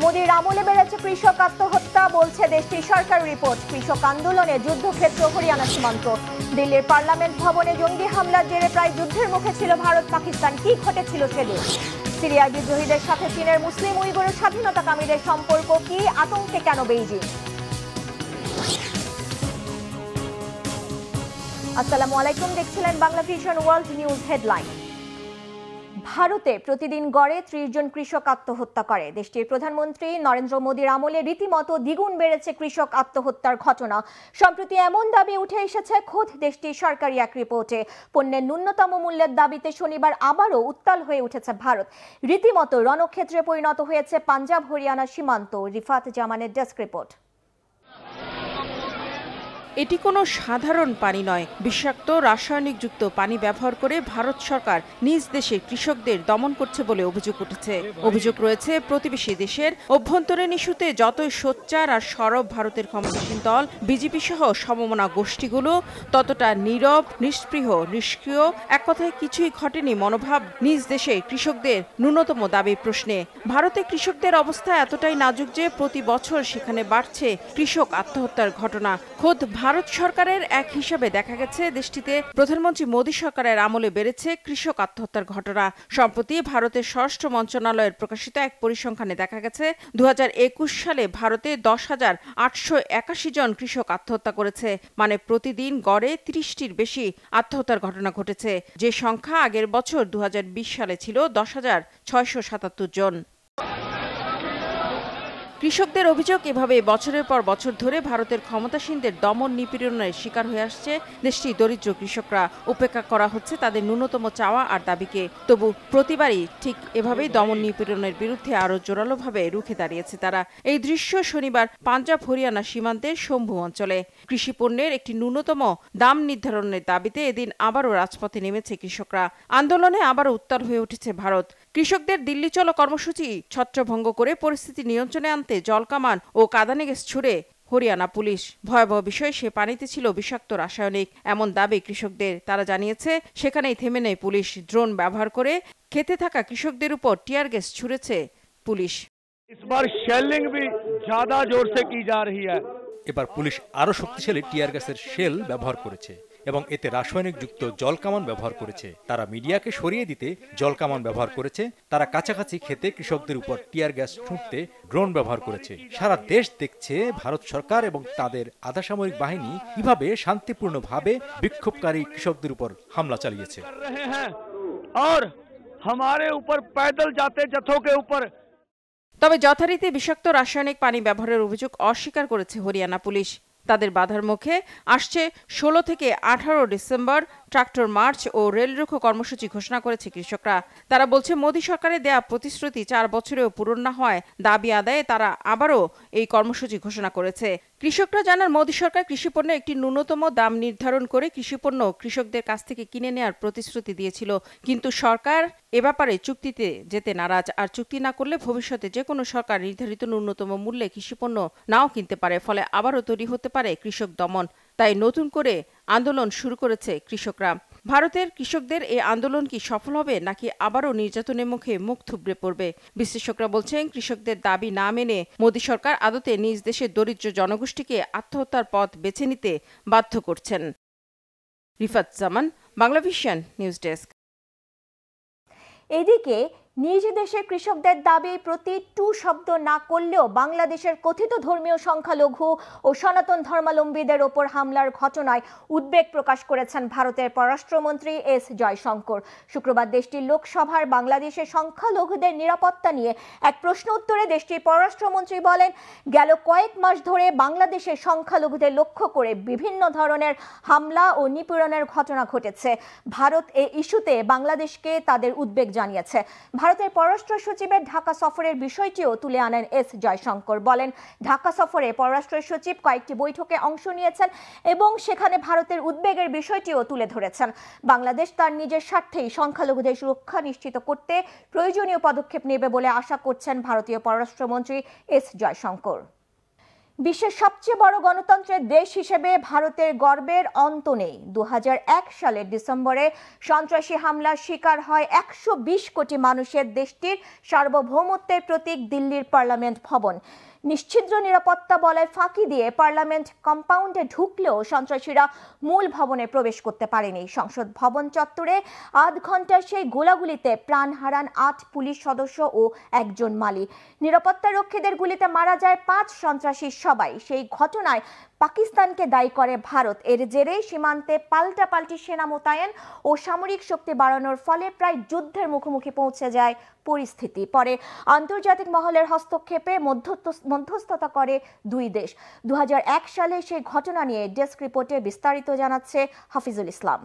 মোদির আমলে বেড়েছে কৃষক আত্মহত্যা, বলছে দেশটির সরকারি রিপোর্ট। কৃষক আন্দোলনে যুদ্ধক্ষেত্র হরিয়ানা সীমান্ত। দিল্লির পার্লামেন্ট ভবনে জঙ্গি হামলার জেরে প্রায় যুদ্ধের মুখে ছিল ভারত পাকিস্তান। কি ঘটেছিল সেদিন? সিরিয়ার বিদ্রোহীদের সাথে চীনের মুসলিম উইগুর স্বাধীনতাকামীদের সম্পর্ক কি? আতঙ্কে কেন বেইজিং? আসসালামু আলাইকুম, দেখছিলেন Bangla vision world news headline. ভারতে প্রতিদিন গড়ে 30 জন কৃষক আত্মহত্যা করে। দেশটির প্রধানমন্ত্রী নরেন্দ্র মোদির আমলে রীতিমতো দ্বিগুণ বেড়েছে কৃষক আত্মহত্যার ঘটনা। সম্প্রতি এমন দাবি উঠে এসেছে খোদ দেশটির সরকারি এক রিপোর্টে। পণ্যের ন্যূনতম মূল্যের দাবিতে শনিবার আবারও উত্তাল হয়ে উঠেছে ভারত। রীতিমতো রণক্ষেত্রে পরিণত হয়েছে পাঞ্জাব হরিয়ানা সীমান্ত। রিফাত জামানের ডেস্ক রিপোর্ট। এটি কোনো সাধারণ পানি নয়। বিষাক্ত রাসায়নিকযুক্ত পানি ব্যবহার করে ভারত সরকার নিজ দেশে কৃষকদের দমন করছে বলে অভিযোগ উঠেছে। অভিযোগ রয়েছে প্রতিবেশী দেশের অভ্যন্তরীণ ইস্যুতে যতই সোচ্চার আর সরব ভারতের ক্ষমতাসীন দল বিজেপি সহ সমমনা গোষ্ঠীগুলো ততটা নীরব, নিষ্পৃহ, নিষ্ক্রিয়, এক কথায় কিছুই ঘটেনি মনোভাব নিজ দেশে কৃষকদের ন্যূনতম দাবি প্রশ্নে। ভারতে কৃষকদের অবস্থা এতটাই নাজুক যে প্রতি বছর সেখানে বাড়ছে কৃষক আত্মহত্যার ঘটনা। খোদ ভারত সরকারের এক হিসাবে দেখা গেছে দেশটিতে প্রধানমন্ত্রী মোদী সরকারের আমলে বেড়েছে কৃষক আত্মহত্যার ঘটনা। সম্প্রতি ভারতের স্বরাষ্ট্র মন্ত্রণালয়ের প্রকাশিত এক পরিসংখ্যানে দেখা গেছে 2021 সালে ভারতে 10,881 জন কৃষক আত্মহত্যা করেছে। মানে প্রতিদিন গড়ে 30টির বেশি আত্মহত্যার ঘটনা ঘটেছে, যে সংখ্যা আগের বছর 2020 সালে ছিল 10,677 জন। কৃষকদের অভিযোগ, এভাবে বছরের পর বছর ধরে ভারতের ক্ষমতাসীনদের দমন নিপীড়নের শিকার হয়ে আসছে দেশটির দরিদ্র কৃষকরা। উপেক্ষা করা হচ্ছে তাদের ন্যূনতম চাওয়া আর দাবিকে। তবু প্রতিবারই ঠিক এভাবেই দমন নিপীড়নের বিরুদ্ধে আরও জোরালোভাবে রুখে দাঁড়িয়েছে তারা। এই দৃশ্য শনিবার পাঞ্জাব হরিয়ানা সীমান্তের শম্ভু অঞ্চলে। কৃষি পণ্যের একটি ন্যূনতম দাম নির্ধারণের দাবিতে এদিন আবারও রাজপথে নেমেছে কৃষকরা। আন্দোলনে আবারও উত্তাল হয়ে উঠেছে ভারত। কৃষকদের দিল্লি চলো কর্মসূচি ছত্রভঙ্গ করে পরিস্থিতি নিয়ন্ত্রণে আনতে জলকামান ও কাঁদানে গ্যাস ছুড়ে হরিয়ানা পুলিশ। ভয়াবহ বিষয়, সে পানিতে ছিল বিষাক্ত রাসায়নিক, এমন দাবি কৃষকদের। তারা জানিয়েছে সেখানেই থেমে নেই পুলিশ। ড্রোন ব্যবহার করে খেতে থাকা কৃষকদের উপর টিয়ার গ্যাস ছুড়েছে পুলিশ। এবার পুলিশ আরো শক্তিশালী টিয়ার গ্যাসের শেল ব্যবহার করেছে এবং এতে রাসায়নিক যুক্ত জলকামান ব্যবহার করেছে। তারা মিডিয়াকে সরিয়ে দিতে জলকামান ব্যবহার করেছে। তারা কাছাকাছি খেতে কৃষকদের উপর টিয়ার গ্যাস ছুঁড়তে ড্রোন ব্যবহার করেছে। সারা দেশ দেখছে ভারত সরকার এবং তাদের আধাসামরিক বাহিনী কিভাবে শান্তিপূর্ণভাবে বিক্ষোভকারী কৃষকদের উপর হামলা চালিয়েছে। তবে যথারীতি বিষাক্ত রাসায়নিক পানি ব্যবহারের অভিযোগ অস্বীকার করেছে হরিয়ানা পুলিশ। তাদের বাধার মুখে আসছে 16 থেকে 18 ডিসেম্বর ট্রাক্টর মার্চ ও রেল রোকো কর্মসূচি ঘোষণা করেছে কৃষকরা। তারা বলছে মোদী সরকারের দেয়া প্রতিশ্রুতি 4 বছরেও পূরণ না হয় দাবি আদায়ে তারা আবারও এই কর্মসূচি ঘোষণা করেছে। কৃষকরা জানান মোদী সরকার কৃষিপণ্যের একটি ন্যূনতম দাম নির্ধারণ করে কৃষিপণ্য কৃষকদের কাছ থেকে কিনে নেওয়ার প্রতিশ্রুতি দিয়েছিল, কিন্তু সরকার এ ব্যাপারে চুক্তিতে যেতে নারাজ। আর চুক্তি না করলে ভবিষ্যতে যে কোনো সরকার নির্ধারিত ন্যূনতম মূল্যে কৃষিপণ্য নাও কিনতে পারে, ফলে আবারও তৈরি হতে পারে কৃষক দমন। তাই নতুন করে আন্দোলন শুরু করেছে কৃষকরা। ভারতের কৃষকদের এই আন্দোলন কি সফল হবে নাকি আবারও নির্যাতনের মুখে মুখ থুবড়ে পড়বে? বিশ্লেষকরা বলছেন কৃষকদের দাবি না মেনে মোদী সরকার আদতে নিজ দেশের দরিদ্র জনগোষ্ঠীকে আত্মহত্যার পথ বেছে নিতে বাধ্য করছেন। রিফাত জামান, বাংলা ভিশন নিউজ ডেস্ক। এদিকে নিজ দেশের কৃষকদের দাবি প্রতি টু শব্দ না করলেও বাংলাদেশের কথিত ধর্মীয় সংখ্যালঘু ও সনাতন ধর্মাবলম্বীদের ওপর হামলার ঘটনায় উদ্বেগ প্রকাশ করেছেন ভারতের পররাষ্ট্রমন্ত্রী এস জয়শঙ্কর। শুক্রবার দেশটির লোকসভার বাংলাদেশের সংখ্যালঘুদের নিরাপত্তা নিয়ে এক প্রশ্ন উত্তরে দেশটির পররাষ্ট্রমন্ত্রী বলেন, গেল কয়েক মাস ধরে বাংলাদেশের সংখ্যালঘুদের লক্ষ্য করে বিভিন্ন ধরনের হামলা ও নিপীড়নের ঘটনা ঘটেছে। ভারত এই ইস্যুতে বাংলাদেশকে তাদের উদ্বেগ জানিয়েছে। ভারতের পররাষ্ট্র সচিবের ঢাকা সফরের বিষয়টিও তুলে আনেন এস জয়শঙ্কর। বলেন, ঢাকা সফরে পররাষ্ট্র সচিব কয়েকটি বৈঠকে অংশ নিয়েছেন এবং সেখানে ভারতের উদ্বেগের বিষয়টিও তুলে ধরেছেন। বাংলাদেশ তার নিজের স্বার্থেই সংখ্যালঘুদের সুরক্ষা নিশ্চিত করতে প্রয়োজনীয় পদক্ষেপ নেবে বলে আশা করছেন ভারতীয় পররাষ্ট্রমন্ত্রী এস জয়শঙ্কর। বিশ্বের সবচেয়ে বড় গণতন্ত্রের দেশ হিসেবে ভারতের গর্বের অন্ত নেই। 2001 সালের ডিসেম্বরে সন্ত্রাসী হামলার শিকার হয় 120 কোটি মানুষের দেশটির সার্বভৌমত্বের প্রতীক দিল্লির পার্লামেন্ট ভবন। নিশ্ছিদ্র নিরাপত্তা বলয় ফাঁকি দিয়ে পার্লামেন্ট কম্পাউন্ডে ঢুকলেও সন্ত্রাসীরা মূল ভবনে প্রবেশ করতে পারেনি। সংসদ ভবন চত্বরে আধ ঘন্টার সেই গোলাগুলিতে প্রাণ হারান 8 পুলিশ সদস্য ও একজন মালি। নিরাপত্তা রক্ষীদের গুলিতে মারা যায় 5 সন্ত্রাসী। সবাই সেই ঘটনায় পাকিস্তানকে দায়ী করে ভারত। এর জেরে সীমান্তে পাল্টাপাল্টি সেনা মোতায়েন ও সামরিক শক্তি বাড়ানোর ফলে প্রায় যুদ্ধের মুখোমুখি পৌঁছে যায় পরিস্থিতি। পরে আন্তর্জাতিক মহলের হস্তক্ষেপে মধ্যস্থতা করে দুই দেশ। 2001 সালে সেই ঘটনা নিয়ে ডেস্ক রিপোর্টে বিস্তারিত জানাচ্ছে হাফিজুল ইসলাম।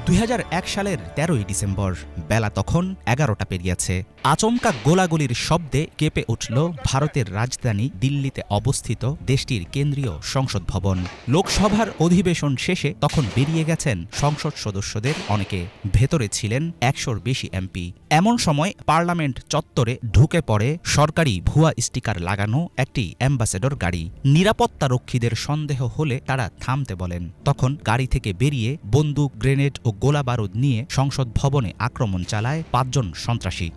2001 সালের 13ই ডিসেম্বর, বেলা তখন 11টা পেরিয়েছে। আচমকা গোলাগুলির শব্দে কেঁপে উঠল ভারতের রাজধানী দিল্লিতে অবস্থিত দেশটির কেন্দ্রীয় সংসদ ভবন। লোকসভার অধিবেশন শেষে তখন বেরিয়ে গেছেন সংসদ সদস্যদের অনেকে। ভেতরে ছিলেন 100-র বেশি এমপি। এমন সময় পার্লামেন্ট চত্বরে ঢুকে পড়ে সরকারি ভুয়া স্টিকার লাগানো একটি অ্যাম্বাসেডর গাড়ি। নিরাপত্তা রক্ষীদের সন্দেহ হলে তারা থামতে বলেন। তখন গাড়ি থেকে বেরিয়ে বন্দুক, গ্রেনেড ও গোলা বারুদ নিয়ে সংসদ ভবনে আক্রমণ চালায় 5 জন সন্ত্রাসী।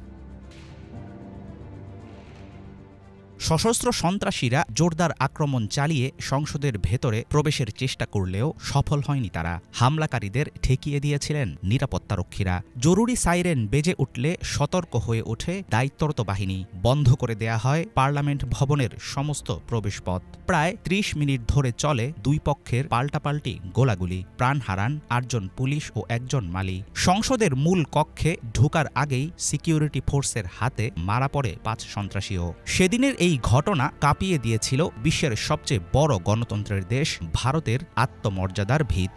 সশস্ত্র সন্ত্রাসীরা জোরদার আক্রমণ চালিয়ে সংসদের ভেতরে প্রবেশের চেষ্টা করলেও সফল হয়নি তারা। হামলাকারীদের ঠেকিয়ে দিয়েছিলেন নিরাপত্তারক্ষীরা। জরুরি সাইরেন বেজে উঠলে সতর্ক হয়ে ওঠে দায়িত্বরত বাহিনী। বন্ধ করে দেয়া হয় পার্লামেন্ট ভবনের সমস্ত প্রবেশপথ। প্রায় 30 মিনিট ধরে চলে দুই পক্ষের পাল্টাপাল্টি গোলাগুলি। প্রাণ হারান 8 জন পুলিশ ও 1 জন মালি। সংসদের মূল কক্ষে ঢোকার আগেই সিকিউরিটি ফোর্সের হাতে মারা পড়ে 5 সন্ত্রাসীও। সেদিনের এই ঘটনা কাঁপিয়ে দিয়েছিল বিশ্বের সবচেয়ে বড় গণতন্ত্রের দেশ ভারতের আত্মমর্যাদার ভিত।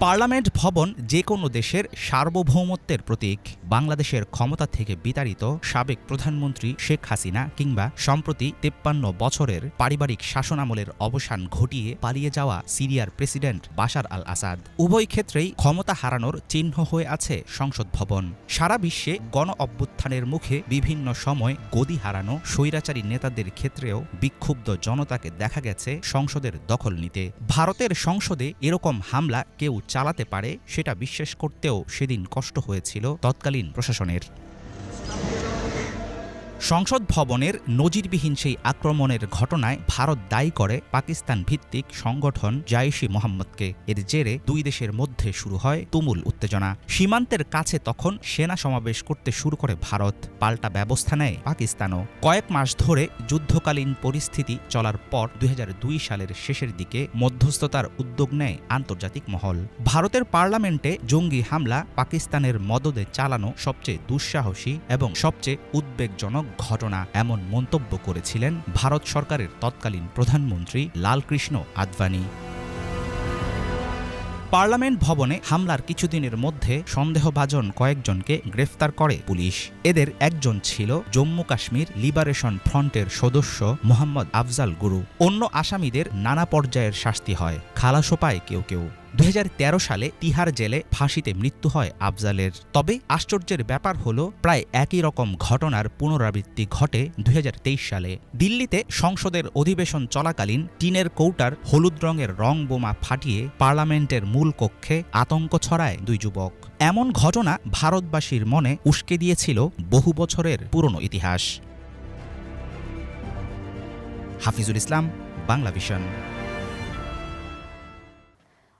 পার্লামেন্ট ভবন যে কোনো দেশের সার্বভৌমত্বের প্রতীক। বাংলাদেশের ক্ষমতা থেকে বিতাড়িত সাবেক প্রধানমন্ত্রী শেখ হাসিনা কিংবা সম্প্রতি 53 বছরের পারিবারিক শাসনামলের অবসান ঘটিয়ে পালিয়ে যাওয়া সিরিয়ার প্রেসিডেন্ট বাশার আল আসাদ, উভয় ক্ষেত্রেই ক্ষমতা হারানোর চিহ্ন হয়ে আছে সংসদ ভবন। সারা বিশ্বে গণ অভ্যুত্থানের মুখে বিভিন্ন সময় গদি হারানো স্বৈরাচারী নেতাদের ক্ষেত্রেও বিক্ষুব্ধ জনতাকে দেখা গেছে সংসদের দখল নিতে। ভারতের সংসদে এরকম হামলা কেউ চালাতে পারে সেটা বিশ্বাস করতেও সেদিন কষ্ট হয়েছিল তৎকালীন প্রশাসনের। সংসদ ভবনের নজিরবিহীন সেই আক্রমণের ঘটনায় ভারত দায়ী করে পাকিস্তান ভিত্তিক সংগঠন জাইশ-ই মোহাম্মদকে। এর জেরে দুই দেশের মধ্যে শুরু হয় তুমুল উত্তেজনা। সীমান্তের কাছে তখন সেনা সমাবেশ করতে শুরু করে ভারত। পাল্টা ব্যবস্থা নেয় পাকিস্তানও। কয়েক মাস ধরে যুদ্ধকালীন পরিস্থিতি চলার পর 2002 সালের শেষের দিকে মধ্যস্থতার উদ্যোগ নেয় আন্তর্জাতিক মহল। ভারতের পার্লামেন্টে জঙ্গি হামলা পাকিস্তানের মদদে চালানো সবচেয়ে দুঃসাহসী এবং সবচেয়ে উদ্বেগজনক ঘটনা, এমন মন্তব্য করেছিলেন ভারত সরকারের তৎকালীন প্রধানমন্ত্রী লালকৃষ্ণ আদভানি। পার্লামেন্ট ভবনে হামলার কিছুদিনের মধ্যে সন্দেহভাজন কয়েকজনকে গ্রেফতার করে পুলিশ। এদের একজন ছিল জম্মু কাশ্মীর লিবারেশন ফ্রন্টের সদস্য মোহাম্মদ আফজাল গুরু। অন্য আসামিদের নানা পর্যায়ের শাস্তি হয়, খালাসও পায় কেউ কেউ। 2013 সালে তিহার জেলে ফাঁসিতে মৃত্যু হয় আফজালের। তবে আশ্চর্যের ব্যাপার হলো প্রায় একই রকম ঘটনার পুনরাবৃত্তি ঘটে 2023 সালে। দিল্লিতে সংসদের অধিবেশন চলাকালীন টিনের কৌটার হলুদ রঙের রং বোমা ফাটিয়ে পার্লামেন্টের মূল কক্ষে আতঙ্ক ছড়ায় 2 যুবক। এমন ঘটনা ভারতবাসীর মনে উস্কে দিয়েছিল বহু বছরের পুরনো ইতিহাস। হাফিজুল ইসলাম, বাংলা ভিশন।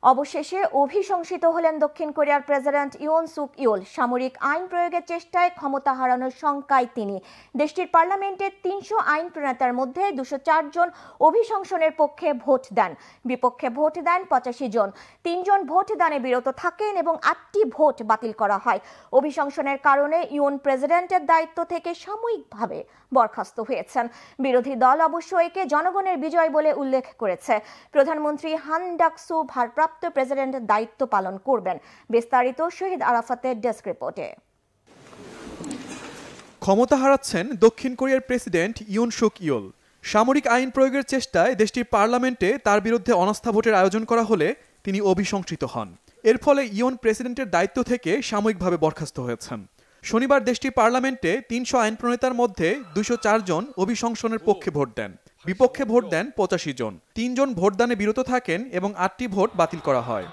অবশেষে অভিশংসিত হলেন দক্ষিণ কোরিয়ার প্রেসিডেন্ট ইউন সুক ইয়োল। সামরিক আইন প্রয়োগের চেষ্টায় ক্ষমতা হারানোর শঙ্কায় তিনি। দেশটির পার্লামেন্টে 300 আইন প্রণেতার মধ্যে 204 জন অভিশংসনের পক্ষে ভোট দেন, বিপক্ষে ভোট দেন 85 জন। 3 জন ভোট দানে বিরত থাকেন এবং 8টি ভোট বাতিল করা হয়। অভিশংসনের কারণে ইউন প্রেসিডেন্টের দায়িত্ব থেকে সাময়িকভাবে বরখাস্ত হয়েছেন। বিরোধী দল অবশ্য একে জনগণের বিজয় বলে উল্লেখ করেছে। প্রধানমন্ত্রী হান ডাকসু ভারপ্রাপ্ত প্রেসিডেন্টের দায়িত্ব পালন করবেন। বিস্তারিত শহীদ আরাফাতের ডেস্ক রিপোর্টে। ক্ষমতা হারাচ্ছেন দক্ষিণ কোরিয়ার প্রেসিডেন্ট ইউন সুক ইয়োল। সামরিক আইন প্রয়োগের চেষ্টায় দেশটির পার্লামেন্টে তার বিরুদ্ধে অনাস্থা ভোটের আয়োজন করা হলে তিনি অভিশংসিত হন। এর ফলে ইউন প্রেসিডেন্টের দায়িত্ব থেকে সাময়িকভাবে বরখাস্ত হয়েছেন। শনিবার দেশটির পার্লামেন্টে ৩০০ আইন প্রণেতার মধ্যে ২০৪ জন অভিশংসনের পক্ষে ভোট দেন, বিপক্ষে ভোট দেন ৮৫ জন। ৩ জন ভোটদানে বিরত থাকেন এবং ৮টি ভোট বাতিল করা হয়।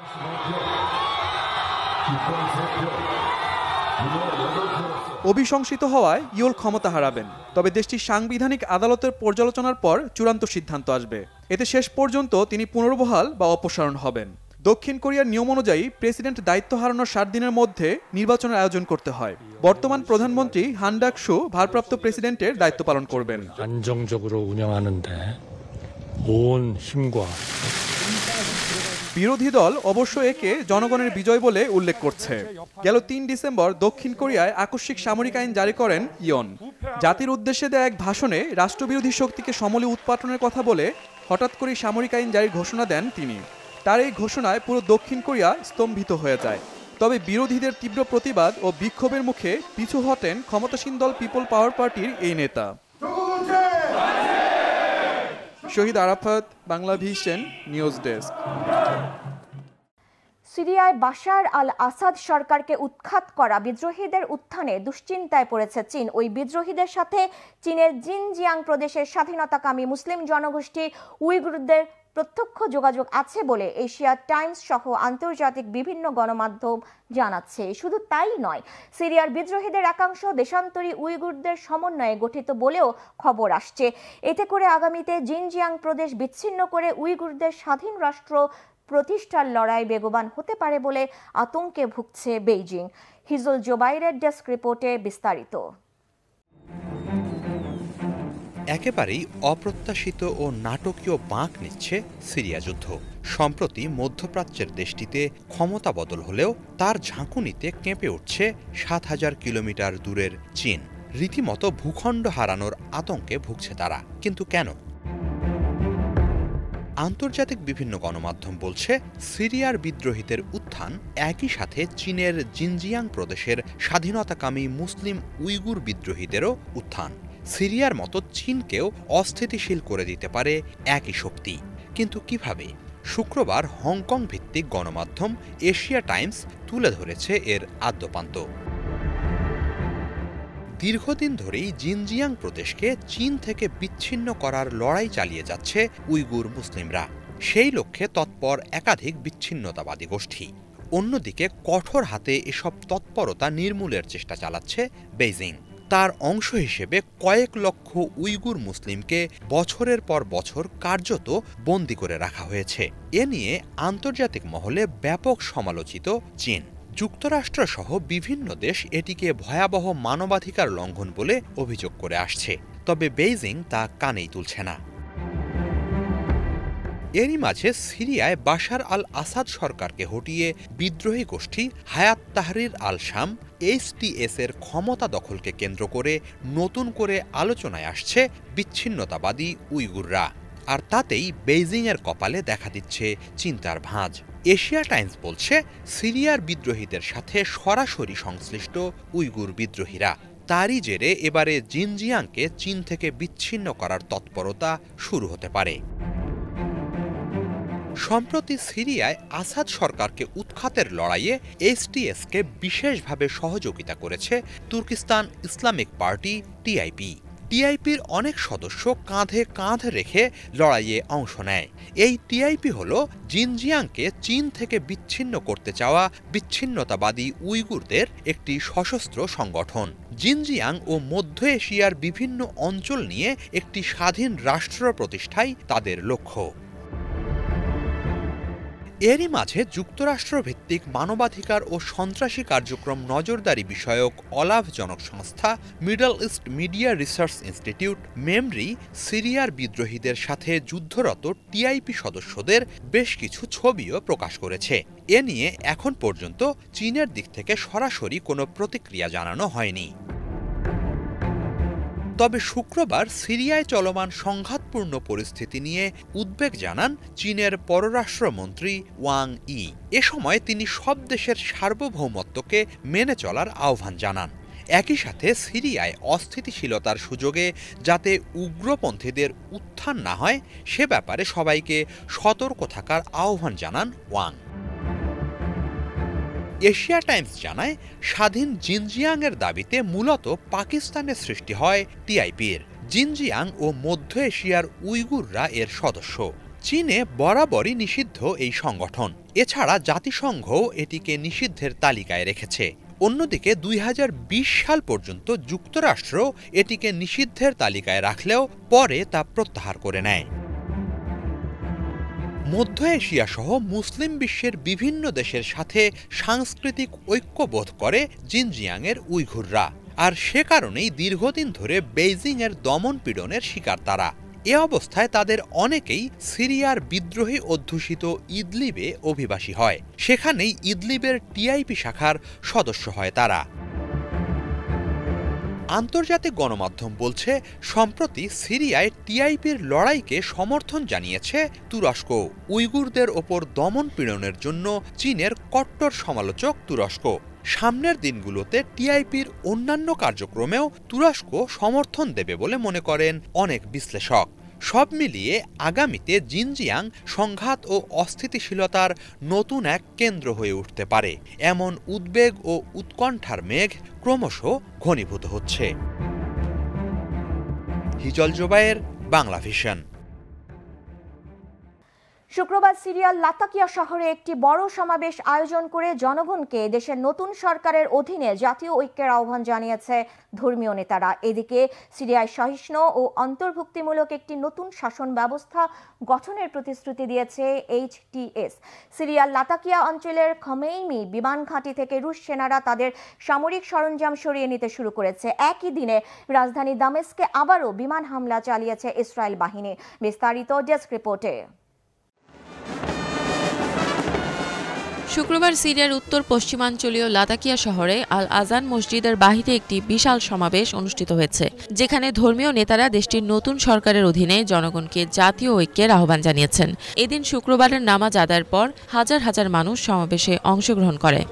অভিশংসিত হওয়ায় ইয়োল ক্ষমতা হারাবেন, তবে দেশটির সাংবিধানিক আদালতের পর্যালোচনার পর চূড়ান্ত সিদ্ধান্ত আসবে। এতে শেষ পর্যন্ত তিনি পুনর্বহাল বা অপসারণ হবেন। দক্ষিণ কোরিয়ার নিয়ম অনুযায়ী প্রেসিডেন্ট দায়িত্ব হারানোর 7 দিনের মধ্যে নির্বাচনের আয়োজন করতে হয়। বর্তমান প্রধানমন্ত্রী হান ডাক-সু ভারপ্রাপ্ত প্রেসিডেন্টের দায়িত্ব পালন করবেন। 안정적으로 운영하는데 온 힘과 বিরোধী দল অবশ্য একে জনগণের বিজয় বলে উল্লেখ করছে। গেল ৩ ডিসেম্বর দক্ষিণ কোরিয়ায় আকস্মিক সামরিক আইন জারি করেন ইয়ন। জাতির উদ্দেশ্যে দেয়া এক ভাষণে রাষ্ট্রবিরোধী শক্তিকে সমূলে উৎপাটনের কথা বলে হঠাৎ করে সামরিক আইন জারির ঘোষণা দেন তিনি। তার এই ঘোষণায় পুরো দক্ষিণ কোরিয়া স্তম্ভিত হয়ে যায়। তবে বিরোধীদের তীব্র প্রতিবাদ ও বিক্ষোভের মুখে পিছু হটেন ক্ষমতাসীন দল পিপল পাওয়ার পার্টির এই নেতা। Shahid Arafat, Bangla Vision news desk. সিরিয়ায় বাশার আল আসাদ সরকারকে উৎখাত করা বিদ্রোহীদের উত্থানে দুশ্চিন্তায় পড়েছে চীন। ওই বিদ্রোহীদের সাথে চীনের জিনজিয়াং প্রদেশের স্বাধীনতাকামী মুসলিম জনগোষ্ঠী উইগুরদের প্রত্যক্ষ যোগাযোগ আছে বলে এশিয়া টাইমস সহ আন্তর্জাতিক বিভিন্ন গণমাধ্যম জানাচ্ছে। শুধু তাই নয়, সিরিয়ার বিদ্রোহীদের একাংশ দেশান্তরী উইগুরদের সমন্বয়ে গঠিত বলেও খবর আসছে। এতে করে আগামীতে জিনজিয়াং প্রদেশ বিচ্ছিন্ন করে উইগুরদের স্বাধীন রাষ্ট্র প্রতিষ্ঠার লড়াই বেগবান হতে পারে বলে আতঙ্কে ভুগছে বেইজিং। হিজুল জোবাইরের ডেস্ক রিপোর্টে বিস্তারিত। একেবারেই অপ্রত্যাশিত ও নাটকীয় বাঁক নিচ্ছে সিরিয়া যুদ্ধ। সম্প্রতি মধ্যপ্রাচ্যের দেশটিতে ক্ষমতা বদল হলেও তার ঝাঁকুনিতে কেঁপে উঠছে ৭,০০০ কিলোমিটার দূরের চীন। রীতিমতো ভূখণ্ড হারানোর আতঙ্কে ভুগছে তারা। কিন্তু কেন? আন্তর্জাতিক বিভিন্ন গণমাধ্যম বলছে, সিরিয়ার বিদ্রোহীদের উত্থান একই সাথে চীনের জিনজিয়াং প্রদেশের স্বাধীনতাকামী মুসলিম উইগুর বিদ্রোহীদেরও উত্থান। সিরিয়ার মতো চীনকেও অস্থিতিশীল করে দিতে পারে একই শক্তি। কিন্তু কিভাবে? শুক্রবার হংকং ভিত্তিক গণমাধ্যম এশিয়া টাইমস তুলে ধরেছে এর আদ্যোপান্ত। দীর্ঘদিন ধরেই জিনজিয়াং প্রদেশকে চীন থেকে বিচ্ছিন্ন করার লড়াই চালিয়ে যাচ্ছে উইগুর মুসলিমরা। সেই লক্ষ্যে তৎপর একাধিক বিচ্ছিন্নতাবাদী গোষ্ঠী। অন্যদিকে কঠোর হাতে এসব তৎপরতা নির্মূলের চেষ্টা চালাচ্ছে বেইজিং। তার অংশ হিসেবে কয়েক লক্ষ উইগুর মুসলিমকে বছরের পর বছর কার্যত বন্দী করে রাখা হয়েছে। এ নিয়ে আন্তর্জাতিক মহলে ব্যাপক সমালোচিত চীন। যুক্তরাষ্ট্রসহ বিভিন্ন দেশ এটিকে ভয়াবহ মানবাধিকার লঙ্ঘন বলে অভিযোগ করে আসছে। তবে বেইজিং তা কানেই তুলছে না। এরই মাঝে সিরিয়ায় বাশার আল আসাদ সরকারকে হটিয়ে বিদ্রোহী গোষ্ঠী হায়াত তাহরির আল শাম HTS এর ক্ষমতা দখলকে কেন্দ্র করে নতুন করে আলোচনায় আসছে বিচ্ছিন্নতাবাদী উইগুররা। আর তাতেই বেইজিংয়ের কপালে দেখা দিচ্ছে চিন্তার ভাঁজ। এশিয়া টাইমস বলছে, সিরিয়ার বিদ্রোহীদের সাথে সরাসরি সংশ্লিষ্ট উইগুর বিদ্রোহীরা। তারই জেরে এবারে জিনজিয়াংকে চীন থেকে বিচ্ছিন্ন করার তৎপরতা শুরু হতে পারে। সম্প্রতি সিরিয়ায় আসাদ সরকারকে উৎখাতের লড়াইয়ে HTSকে বিশেষভাবে সহযোগিতা করেছে তুর্কিস্তান ইসলামিক পার্টি TIP। TIPর অনেক সদস্য কাঁধে কাঁধ রেখে লড়াইয়ে অংশ নেয়। এই TIP হল জিনজিয়াংকে চীন থেকে বিচ্ছিন্ন করতে চাওয়া বিচ্ছিন্নতাবাদী উইগুরদের একটি সশস্ত্র সংগঠন। জিনজিয়াং ও মধ্য এশিয়ার বিভিন্ন অঞ্চল নিয়ে একটি স্বাধীন রাষ্ট্র প্রতিষ্ঠাই তাদের লক্ষ্য। এরই মাঝে যুক্তরাষ্ট্রভিত্তিক মানবাধিকার ও সন্ত্রাসী কার্যক্রম নজরদারি বিষয়ক অলাভজনক সংস্থা middle east media research institute memory সিরিয়ার বিদ্রোহীদের সাথে যুদ্ধরত TIP সদস্যদের বেশ কিছু ছবিও প্রকাশ করেছে। এ নিয়ে এখন পর্যন্ত চীনের দিক থেকে সরাসরি কোনো প্রতিক্রিয়া জানানো হয়নি। তবে শুক্রবার সিরিয়ায় চলমান সংঘাতপূর্ণ পরিস্থিতি নিয়ে উদ্বেগ জানান চীনের পররাষ্ট্রমন্ত্রী ওয়াং ই। এ সময় তিনি সব দেশের সার্বভৌমত্বকে মেনে চলার আহ্বান জানান। একই সাথে সিরিয়ায় অস্থিতিশীলতার সুযোগে যাতে উগ্রপন্থীদের উত্থান না হয় সে ব্যাপারে সবাইকে সতর্ক থাকার আহ্বান জানান ওয়াং। এশিয়া টাইমস জানায়, স্বাধীন জিনজিয়াংয়ের দাবিতে মূলত পাকিস্তানের সৃষ্টি হয় টিআইপির। জিনজিয়াং ও মধ্য এশিয়ার উইগুররা এর সদস্য। চীনে বরাবরই নিষিদ্ধ এই সংগঠন। এছাড়া জাতিসংঘও এটিকে নিষিদ্ধের তালিকায় রেখেছে। অন্যদিকে ২০২০ সাল পর্যন্ত যুক্তরাষ্ট্র এটিকে নিষিদ্ধের তালিকায় রাখলেও পরে তা প্রত্যাহার করে নেয়। মধ্য এশিয়া সহ মুসলিম বিশ্বের বিভিন্ন দেশের সাথে সাংস্কৃতিক ঐক্যবোধ করে জিনজিয়াংয়ের উইঘুররা, আর সে কারণেই দীর্ঘদিন ধরে বেইজিংয়ের দমন পীড়নের শিকার তারা। এ অবস্থায় তাদের অনেকেই সিরিয়ার বিদ্রোহী অধ্যুষিত ইদলিবে অভিবাসী হয়। সেখানেই ইদলিবের টিআইপি শাখার সদস্য হয় তারা। আন্তর্জাতিক গণমাধ্যম বলছে, সম্প্রতি সিরিয়ায় টিআইপির লড়াইকে সমর্থন জানিয়েছে তুরস্ক। উইগুরদের ওপর দমন পীড়নের জন্য চীনের কট্টর সমালোচক তুরস্ক। সামনের দিনগুলোতে টিআইপির অন্যান্য কার্যক্রমেও তুরস্ক সমর্থন দেবে বলে মনে করেন অনেক বিশ্লেষক। সব মিলিয়ে আগামীতে জিনজিয়াং সংঘাত ও অস্থিতিশীলতার নতুন এক কেন্দ্র হয়ে উঠতে পারে, এমন উদ্বেগ ও উৎকণ্ঠার মেঘ ক্রমশ ঘনীভূত হচ্ছে। হিজল জোবায়ের, বাংলা ভিশন। শুক্রবার সিরিয়ার লাতাকিয়া শহরে একটি বড় সমাবেশ আয়োজন করে জনগণকে দেশের নতুন সরকারের অধীনে জাতীয় ঐক্যের আহ্বান জানিয়েছে ধর্মীয় নেতারা। এদিকে সিরিয়ায় সহিষ্ণু ও অন্তর্ভুক্তিমূলক একটি নতুন শাসন ব্যবস্থা গঠনের প্রতিশ্রুতি দিয়েছে এইচটিএস। সিরিয়ার লাতাকিয়া অঞ্চলের খমেইমি বিমান ঘাঁটি থেকে রুশ সেনারা তাদের সামরিক সরঞ্জাম সরিয়ে নিতে শুরু করেছে। একই দিনে রাজধানী দামেস্কে আবারও বিমান হামলা চালিয়েছে ইসরায়েল বাহিনী। বিস্তারিত ডেস্ক রিপোর্টে। শুক্রবার সিরিয়ার উত্তর পশ্চিমাঞ্চলীয় লাতাকিয়া শহরে আল আজান মসজিদের বাহিরে একটি বিশাল সমাবেশ অনুষ্ঠিত হয়েছে, যেখানে ধর্মীয় নেতারা দেশটির নতুন সরকারের অধীনে জনগণকে জাতীয় ঐক্যের আহ্বান জানিয়েছেন। এদিন শুক্রবারের নামাজ আদায়ের পর হাজার হাজার মানুষ সমাবেশে অংশগ্রহণ করে।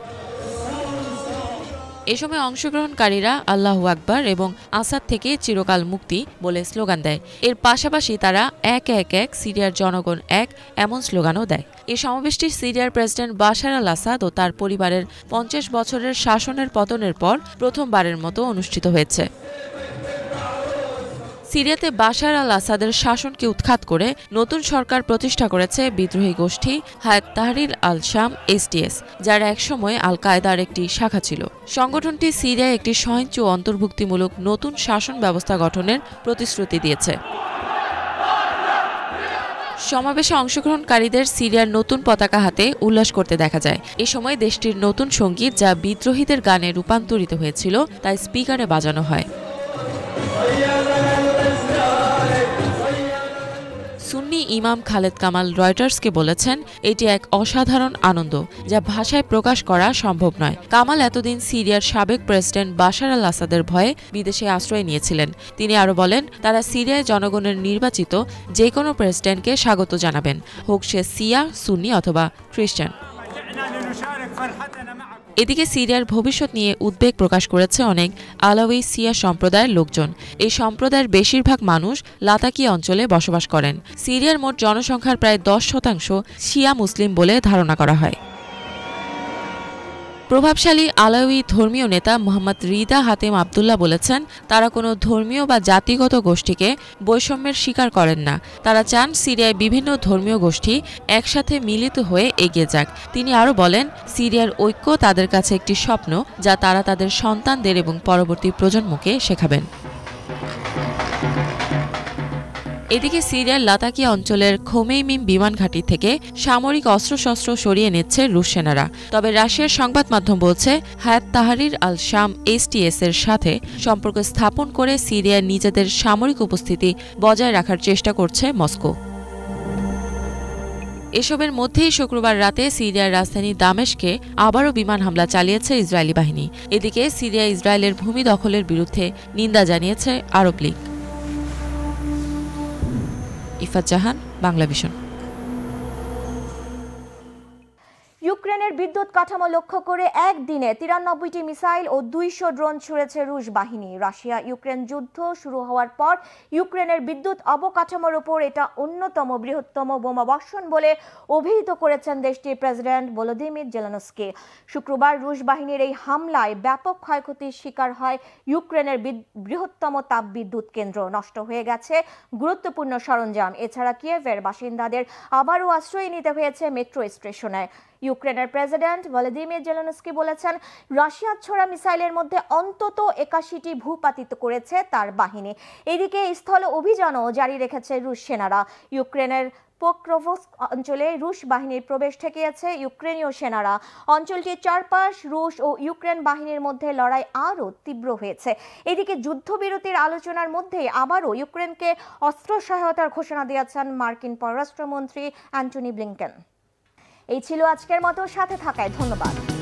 এ সময় অংশগ্রহণকারীরা আল্লাহু আকবার এবং আসাদ থেকে চিরকাল মুক্তি বলে স্লোগান দেয়। এর পাশাপাশি তারা এক এক এক সিরিয়ার জনগণ এক এমন স্লোগানও দেয়। এই সমাবেশটি সিরিয়ার প্রেসিডেন্ট বাশার আল আসাদ ও তার পরিবারের ৫০ বছরের শাসনের পতনের পর প্রথমবারের মতো অনুষ্ঠিত হয়েছে। সিরিয়াতে বাশার আল আসাদের শাসনকে উৎখাত করে নতুন সরকার প্রতিষ্ঠা করেছে বিদ্রোহী গোষ্ঠী হায়াত তাহরির আল শাম এসটিএস, যারা একসময় আল কায়দার একটি শাখা ছিল। সংগঠনটি সিরিয়ায় একটি সহিংস অন্তর্ভুক্তিমূলক নতুন শাসন ব্যবস্থা গঠনের প্রতিশ্রুতি দিয়েছে। সমাবেশে অংশগ্রহণকারীদের সিরিয়ার নতুন পতাকা হাতে উল্লাস করতে দেখা যায়। এ সময় দেশটির নতুন সঙ্গীত, যা বিদ্রোহীদের গানে রূপান্তরিত হয়েছিল, তাই স্পিকারে বাজানো হয়। সুন্নি ইমাম খালেদ কামাল রয়টার্সকে বলেছেন, এটি এক অসাধারণ আনন্দ যা ভাষায় প্রকাশ করা সম্ভব নয়। কামাল এতদিন সিরিয়ার সাবেক প্রেসিডেন্ট বাশার আল আসাদের ভয়ে বিদেশে আশ্রয় নিয়েছিলেন। তিনি আরও বলেন, তারা সিরিয়ায় জনগণের নির্বাচিত যে কোনো প্রেসিডেন্টকে স্বাগত জানাবেন, হোক সে শিয়া, সুন্নি অথবা খ্রিস্টান। এদিকে সিরিয়ার ভবিষ্যৎ নিয়ে উদ্বেগ প্রকাশ করেছে অনেক আলাউই শিয়া সম্প্রদায়ের লোকজন। এই সম্প্রদায়ের বেশিরভাগ মানুষ লাতাকিয়া অঞ্চলে বসবাস করেন। সিরিয়ার মোট জনসংখ্যার প্রায় 10% শিয়া মুসলিম বলে ধারণা করা হয়। প্রভাবশালী আলাউই ধর্মীয় নেতা মোহাম্মদ রিদা হাতেম আবদুল্লাহ বলেছেন, তারা কোনো ধর্মীয় বা জাতিগত গোষ্ঠীকে বৈষম্যের শিকার করেন না। তারা চান সিরিয়ায় বিভিন্ন ধর্মীয় গোষ্ঠী একসাথে মিলিত হয়ে এগিয়ে যাক। তিনি আরও বলেন, সিরিয়ার ঐক্য তাদের কাছে একটি স্বপ্ন, যা তারা তাদের সন্তানদের এবং পরবর্তী প্রজন্মকে শেখাবেন। এদিকে সিরিয়ার লাতাকিয়া অঞ্চলের খোমেইমি বিমান ঘাঁটি থেকে সামরিক অস্ত্রশস্ত্র সরিয়ে নিচ্ছে রুশ সেনারা। তবে রাশিয়ার সংবাদ মাধ্যম বলছে, হায়াত তাহরির আল শাম এসটিএস এর সাথে সম্পর্ক স্থাপন করে সিরিয়ার নিজেদের সামরিক উপস্থিতি বজায় রাখার চেষ্টা করছে মস্কো। এসবের মধ্যেই শুক্রবার রাতে সিরিয়ার রাজধানী দামেস্কে আবারও বিমান হামলা চালিয়েছে ইসরায়েলি বাহিনী। এদিকে সিরিয়া ইসরায়েলের ভূমি দখলের বিরুদ্ধে নিন্দা জানিয়েছে আরব লীগ। ইফাত জাহান, বাংলা ভিশন। ইউক্রেনের বিদ্যুৎ কাঠামো লক্ষ্য করে একদিনে 93টি মিসাইল ও 200 ড্রোন ছুড়েছে রুশ বাহিনী। রাশিয়া ইউক্রেন যুদ্ধ শুরু হওয়ার পর ইউক্রেনের বিদ্যুৎ অবকাঠামোর উপর এটা অন্যতম বৃহত্তম বোমাবর্ষণ বলে অভিহিত করেছেন দেশটির প্রেসিডেন্ট ভলোদিমির জেলেনস্কি। শুক্রবার রুশ বাহিনীর এই হামলায় ব্যাপক ক্ষয়ক্ষতির শিকার হয় ইউক্রেনের বৃহত্তম তাপবিদ্যুৎ কেন্দ্র। নষ্ট হয়ে গেছে গুরুত্বপূর্ণ সরঞ্জাম। এছাড়া কিয়েভের বাসিন্দাদের আবারও আশ্রয় নিতে হয়েছে মেট্রো স্টেশনে। ইউক্রেনের প্রেসিডেন্ট ভলোদিমির জেলেনস্কি বলেছেন, রাশিয়ার ছোড়া মিসাইলের মধ্যে অন্তত 81টি ভূপাতিত করেছে তার বাহিনী। এদিকে স্থল অভিযানও জারি রেখেছে রুশ সেনারা। ইউক্রেনের পোক্রোভস্ক অঞ্চলে রুশ বাহিনীর প্রবেশ ঠেকিয়েছে ইউক্রেনীয় সেনারা। অঞ্চলটির চারপাশ রুশ ও ইউক্রেন বাহিনীর মধ্যে লড়াই আরও তীব্র হয়েছে। এদিকে যুদ্ধবিরতির আলোচনার মধ্যে আবারও ইউক্রেনকে অস্ত্র সহায়তার ঘোষণা দিয়েছেন মার্কিন পররাষ্ট্রমন্ত্রী অ্যান্টনি ব্লিংকেন। এই ছিল আজকের মতো, সাথে থাকায় ধন্যবাদ।